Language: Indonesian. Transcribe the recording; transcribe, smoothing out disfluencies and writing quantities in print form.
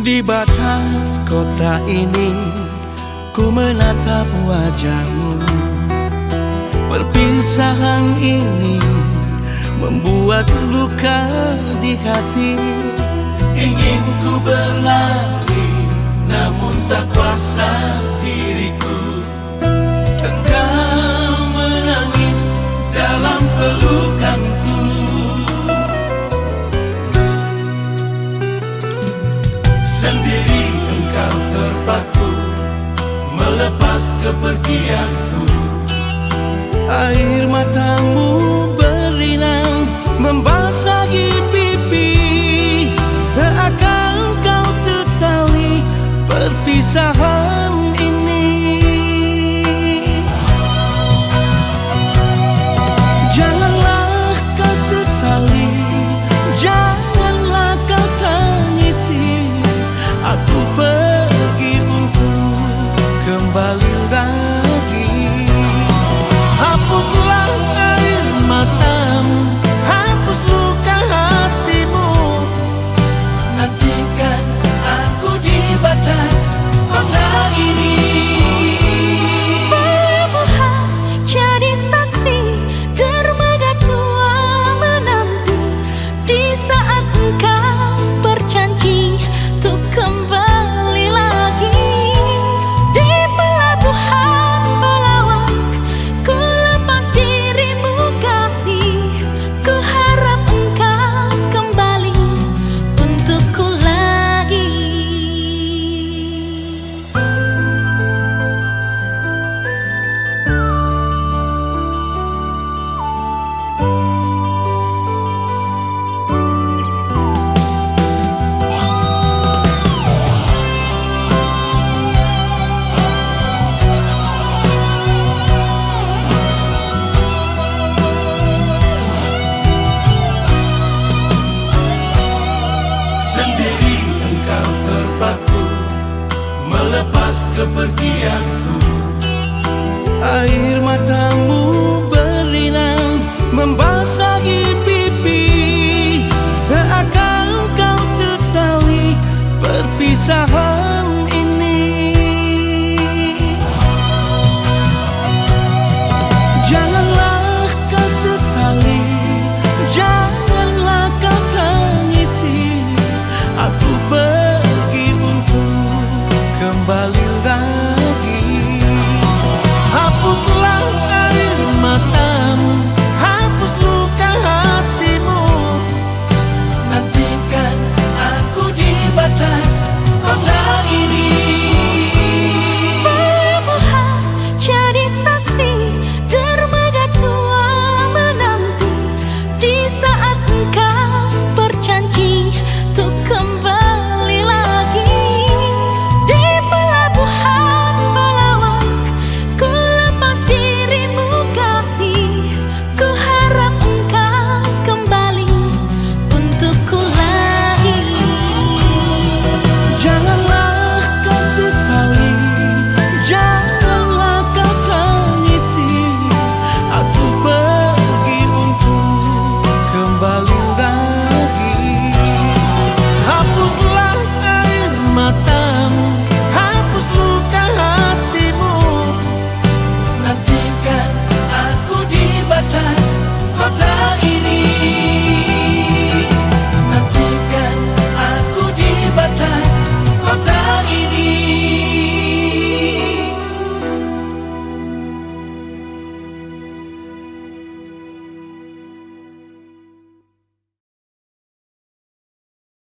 Di batas kota ini ku menatap wajahmu. Perpisahan ini membuat luka di hati. Ingin ku berlari namun tak kuasa diriku. Engkau menangis dalam pelukanku. Sendiri engkau terpaku melepas kepergianku. Air matamu berlinang membasahi pipi, seakan kau sesali perpisahan ini. Janganlah kau sesali, janganlah kau tangisi. Aku pergi untuk kembali lagi. Hapuslah air matamu, hapus luka hatimu. Nantikan aku di batas kota ini. Pelabuhan jadi saksi, dermaga tua menanti. Di saat engkau berjanji untuk kembali lagi. Di pelabuhan Pelawak ku lepas dirimu kasih. Ku harap engkau kembali untukku lagi. Sendiri engkau terpaku melepas kepergianku. Air matamu